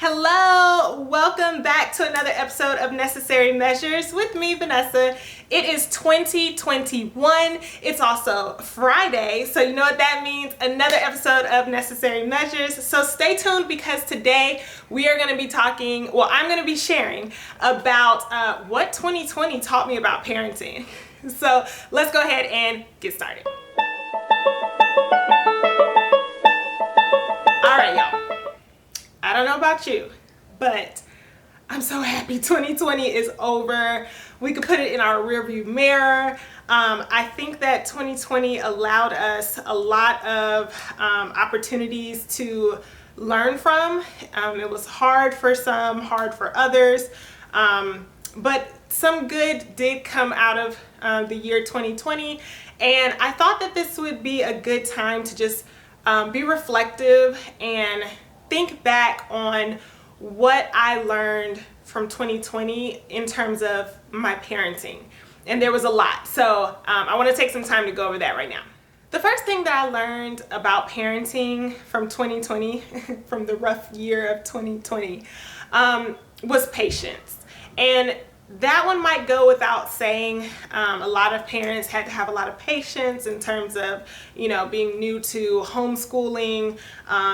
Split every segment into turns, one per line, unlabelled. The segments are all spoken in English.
Hello, welcome back to another episode of Necessary Measures with me, Venessa. It is 2021. It's also Friday, so you know what that means, another episode of Necessary Measures. So stay tuned because today we are going to be talking, I'm going to be sharing about what 2020 taught me about parenting. So let's go ahead and get started. All right, y'all. I don't know about you, but I'm so happy 2020 is over. We could put it in our rearview mirror. I think that 2020 allowed us a lot of opportunities to learn from. It was hard for some, hard for others, but some good did come out of the year 2020. And I thought that this would be a good time to just be reflective and think back on what I learned from 2020 in terms of my parenting. And there was a lot. So I want to take some time to go over that right now. The first thing that I learned about parenting from 2020, from the rough year of 2020, was patience. And that one might go without saying. A lot of parents had to have a lot of patience in terms of, being new to homeschooling,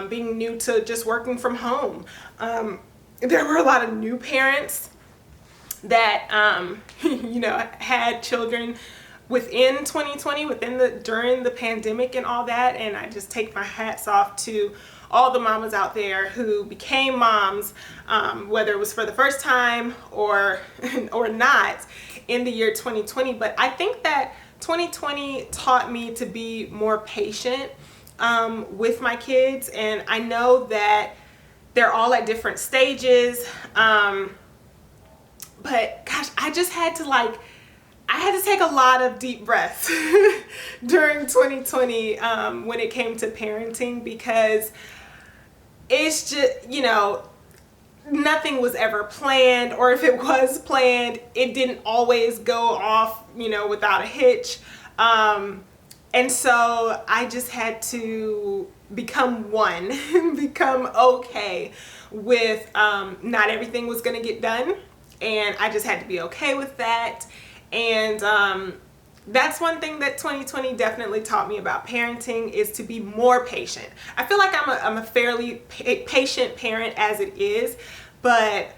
being new to just working from home. There were a lot of new parents that, had children within 2020, during the pandemic and all that. And I just take my hats off to all the mamas out there who became moms, whether it was for the first time or not in the year 2020. But I think that 2020 taught me to be more patient with my kids. And I know that they're all at different stages. But gosh, I just had to take a lot of deep breaths during 2020 when it came to parenting, because it's just, nothing was ever planned, or if it was planned, it didn't always go off, without a hitch. And so I just had to become become okay with not everything was going to get done. And I just had to be okay with that. And that's one thing that 2020 definitely taught me about parenting, is to be more patient. I feel like I'm a fairly patient parent as it is, but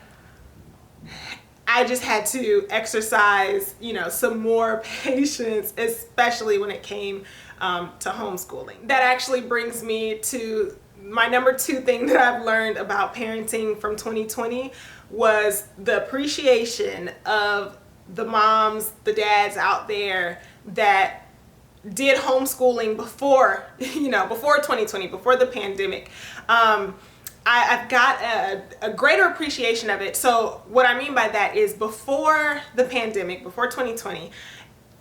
I just had to exercise, some more patience, especially when it came to homeschooling. That actually brings me to my number 2 thing that I've learned about parenting from 2020 was the appreciation of the moms, the dads out there that did homeschooling before 2020, before the pandemic. I've got a greater appreciation of it. So what I mean by that is, before the pandemic, before 2020,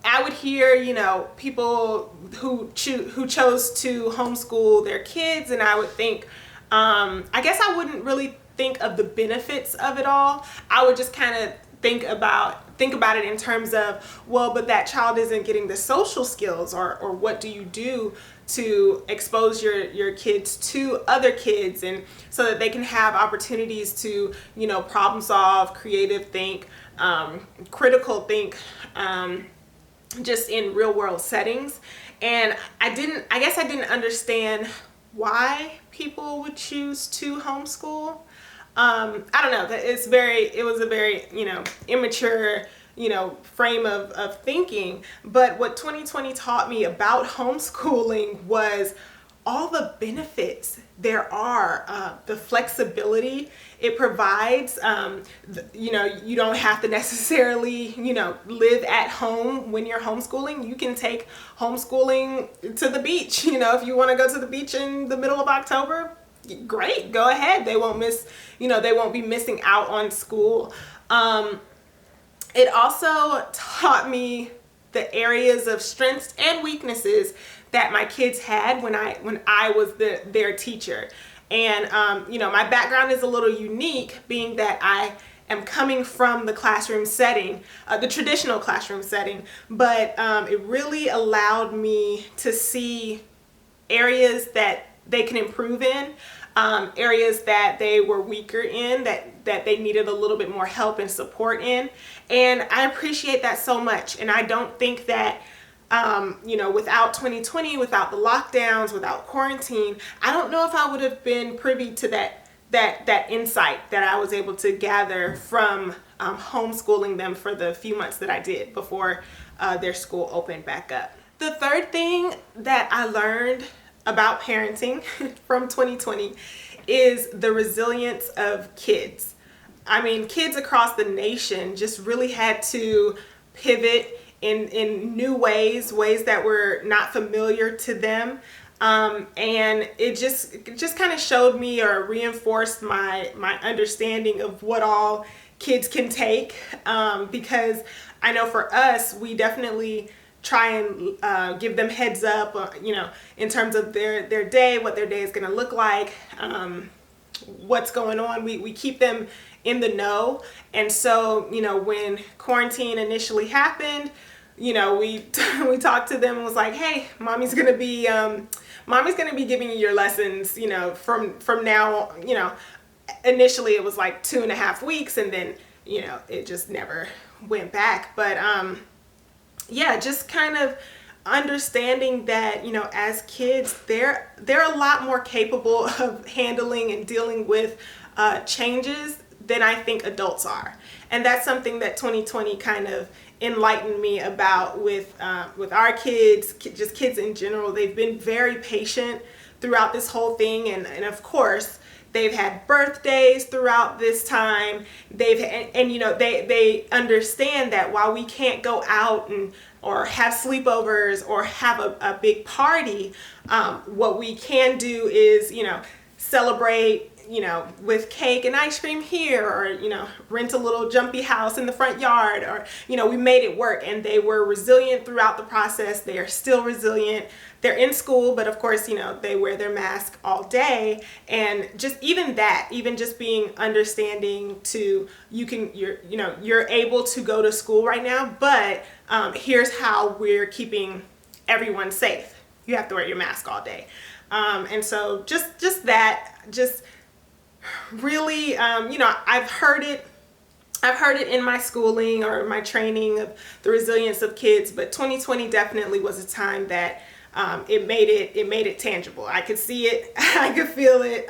I would hear, people who chose to homeschool their kids, and I would think, I guess I wouldn't really think of the benefits of it all. I would just kind of think about it in terms of, but that child isn't getting the social skills, or what do you do to expose your kids to other kids, and so that they can have opportunities to, problem solve, creative think, critical think, just in real world settings. And I guess I didn't understand why people would choose to homeschool. I don't know, it was a very, immature, frame of thinking. But what 2020 taught me about homeschooling was all the benefits there are, the flexibility it provides. You don't have to necessarily, live at home when you're homeschooling. You can take homeschooling to the beach. If you want to go to the beach in the middle of October, great, go ahead. They won't be missing out on school. It also taught me the areas of strengths and weaknesses that my kids had when I was their teacher. And my background is a little unique, being that I am coming from the classroom setting, the traditional classroom setting, but it really allowed me to see areas that they can improve in, areas that they were weaker in, that they needed a little bit more help and support in. And I appreciate that so much. And I don't think that, you know, without 2020, without the lockdowns, without quarantine, I don't know if I would have been privy to that insight that I was able to gather from homeschooling them for the few months that I did before their school opened back up. The third thing that I learned about parenting from 2020 is the resilience of kids. I mean, kids across the nation just really had to pivot in new ways that were not familiar to them. And it just kind of showed me or reinforced my understanding of what all kids can take. Because I know for us, we definitely try and give them heads up, you know, in terms of their day, what their day is going to look like, what's going on. We keep them in the know. And so, you know, when quarantine initially happened, you know, we talked to them and was like, hey, mommy's gonna be giving you your lessons, you know, from now, you know. Initially it was like 2.5 weeks, and then, you know, it just never went back. But yeah, just kind of understanding that, you know, as kids, they're a lot more capable of handling and dealing with changes than I think adults are. And that's something that 2020 kind of enlightened me about with our kids, just kids in general. They've been very patient throughout this whole thing, and of course they've had birthdays throughout this time. And you know, they understand that while we can't go out or have sleepovers or have a big party, what we can do is, you know, celebrate, you know, with cake and ice cream here, or, you know, rent a little jumpy house in the front yard, or, you know, we made it work. And they were resilient throughout the process. They are still resilient. They're in school, but of course, you know, they wear their mask all day. And just even just being understanding to, you're able to go to school right now, but here's how we're keeping everyone safe. You have to wear your mask all day. And so just really, you know, I've heard it in my schooling or my training of the resilience of kids, but 2020 definitely was a time that it made it tangible. I could see it, I could feel it,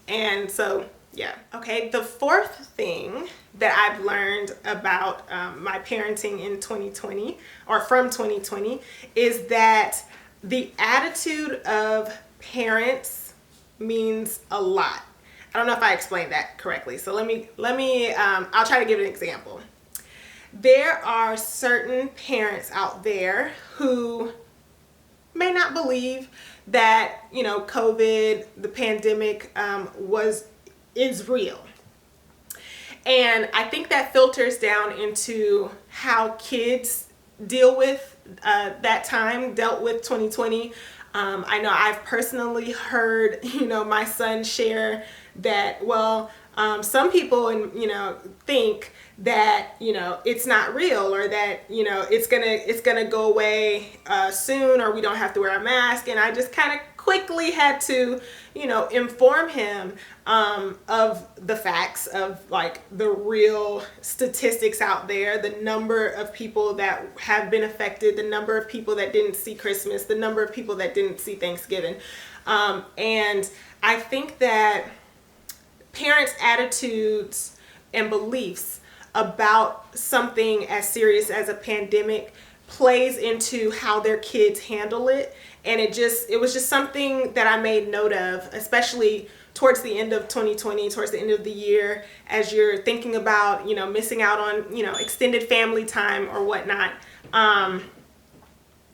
and so yeah. Okay, the fourth thing that I've learned about my parenting in 2020 or from 2020 is that the attitude of parents means a lot. I don't know if I explained that correctly. So let me, I'll try to give an example. There are certain parents out there who may not believe that, you know, COVID, the pandemic, is real. And I think that filters down into how kids dealt with 2020. I know I've personally heard, you know, my son share that, well, some people, you know, think that, you know, it's not real, or that, you know, it's gonna go away soon, or we don't have to wear a mask. And I just kind of quickly had to, you know, inform him of the facts of, like, the real statistics out there, the number of people that have been affected, the number of people that didn't see Christmas, the number of people that didn't see Thanksgiving. And I think that parents' attitudes and beliefs about something as serious as a pandemic plays into how their kids handle it. And it was just something that I made note of, especially towards the end of 2020, towards the end of the year, as you're thinking about, you know, missing out on, you know, extended family time or whatnot.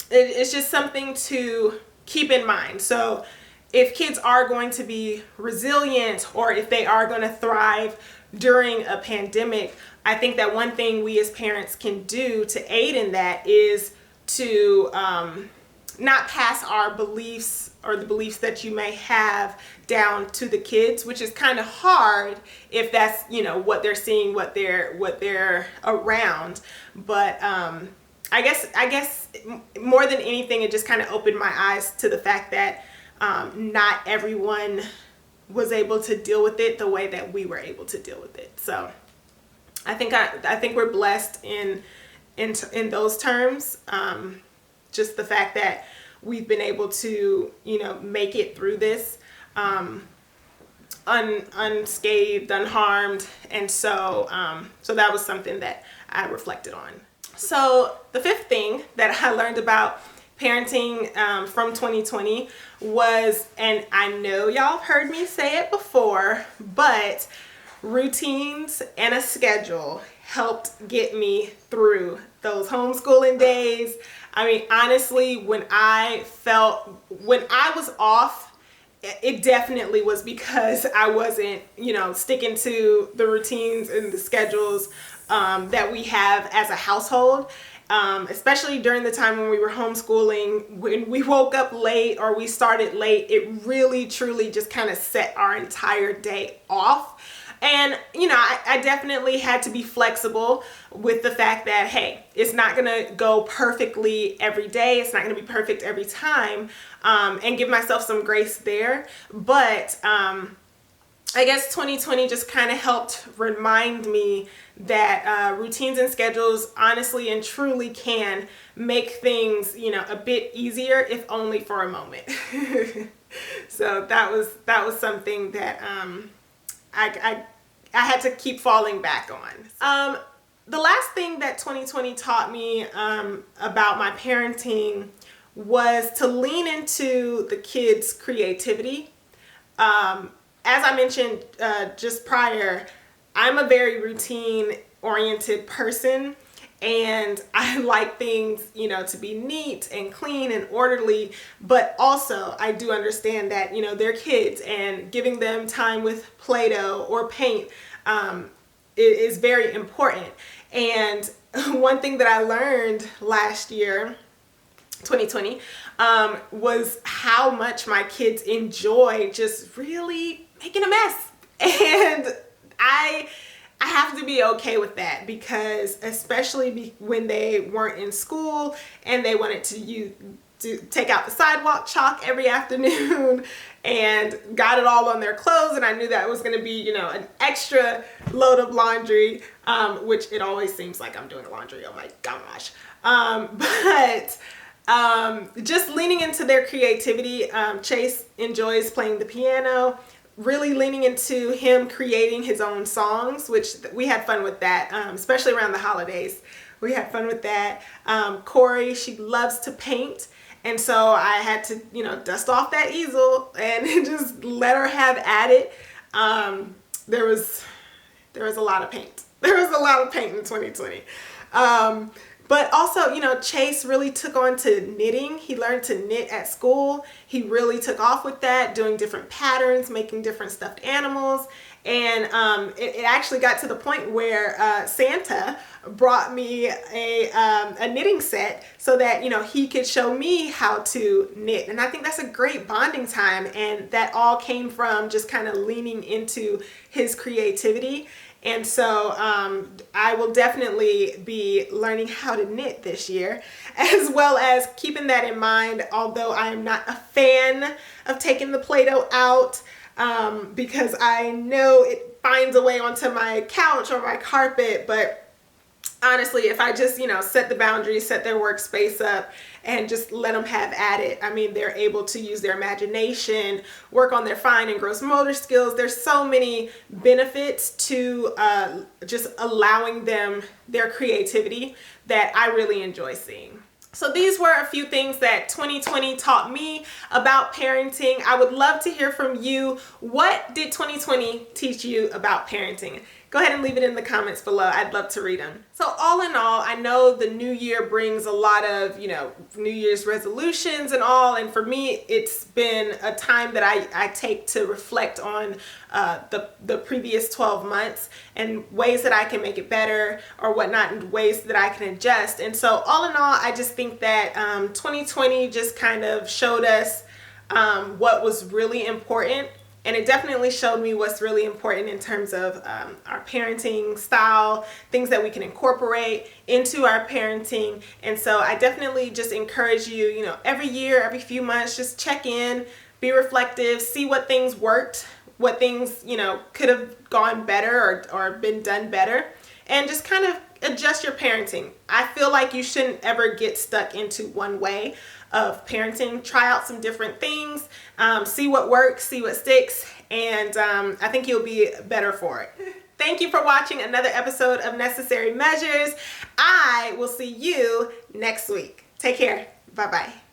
It's just something to keep in mind. So if kids are going to be resilient, or if they are going to thrive during a pandemic, I think that one thing we as parents can do to aid in that is to not pass our beliefs or the beliefs that you may have down to the kids, which is kind of hard if that's, you know, what they're seeing, what they're around. But I guess more than anything, it just kind of opened my eyes to the fact that not everyone was able to deal with it the way that we were able to deal with it. So I think we're blessed in those terms. Just the fact that we've been able to, make it through this unscathed, unharmed, and so that was something that I reflected on. So the fifth thing that I learned about parenting from 2020 was, and I know y'all have heard me say it before, but routines and a schedule helped get me through those homeschooling days. I mean, honestly, when I was off, it definitely was because I wasn't, sticking to the routines and the schedules that we have as a household. Especially during the time when we were homeschooling, when we woke up late or we started late, it really truly just kind of set our entire day off. And, I definitely had to be flexible with the fact that, hey, it's not going to go perfectly every day. It's not going to be perfect every time, and give myself some grace there. But I guess 2020 just kind of helped remind me that routines and schedules honestly and truly can make things, a bit easier, if only for a moment. So that was something that I had to keep falling back on. The last thing that 2020 taught me about my parenting was to lean into the kids' creativity. As I mentioned just prior, I'm a very routine-oriented person, and I like things, to be neat and clean and orderly, but also I do understand that, they're kids, and giving them time with Play-Doh or paint is very important. And one thing that I learned last year, 2020, was how much my kids enjoy just really making a mess. And I have to be okay with that, because especially when they weren't in school and they wanted to take out the sidewalk chalk every afternoon and got it all on their clothes, and I knew that was going to be, an extra load of laundry, which it always seems like I'm doing laundry. Oh my gosh. But just leaning into their creativity. Chase enjoys playing the piano, really leaning into him creating his own songs, which we had fun with that, especially around the holidays. We had fun with that. Corey, she loves to paint. And so I had to, dust off that easel and just let her have at it. There was a lot of paint. There was a lot of paint in 2020. But also, Chase really took on to knitting. He learned to knit at school. He really took off with that, doing different patterns, making different stuffed animals. And it actually got to the point where Santa brought me a knitting set so that, he could show me how to knit. And I think that's a great bonding time. And that all came from just kind of leaning into his creativity. And so I will definitely be learning how to knit this year, as well as keeping that in mind, although I am not a fan of taking the Play-Doh out, because I know it finds a way onto my couch or my carpet. But honestly, if I just, set the boundaries, set their workspace up, and just let them have at it, I mean, they're able to use their imagination, work on their fine and gross motor skills. There's so many benefits to just allowing them their creativity that I really enjoy seeing. So these were a few things that 2020 taught me about parenting. I would love to hear from you. What did 2020 teach you about parenting? Go ahead and leave it in the comments below. I'd love to read them. So all in all, I know the new year brings a lot of, New Year's resolutions and all. And for me, it's been a time that I take to reflect on the previous 12 months and ways that I can make it better or whatnot, and ways that I can adjust. And so all in all, I just think that 2020 just kind of showed us what was really important. And it definitely showed me what's really important in terms of our parenting style, things that we can incorporate into our parenting. And so I definitely just encourage you, every year, every few months, just check in, be reflective, see what things worked, what things, you know, could have gone better or been done better, and just kind of adjust your parenting. I feel like you shouldn't ever get stuck into one way of parenting. Try out some different things, see what works, see what sticks, and I think you'll be better for it. Thank you for watching another episode of Necessary Measures. I will see you next week. Take care. Bye-bye.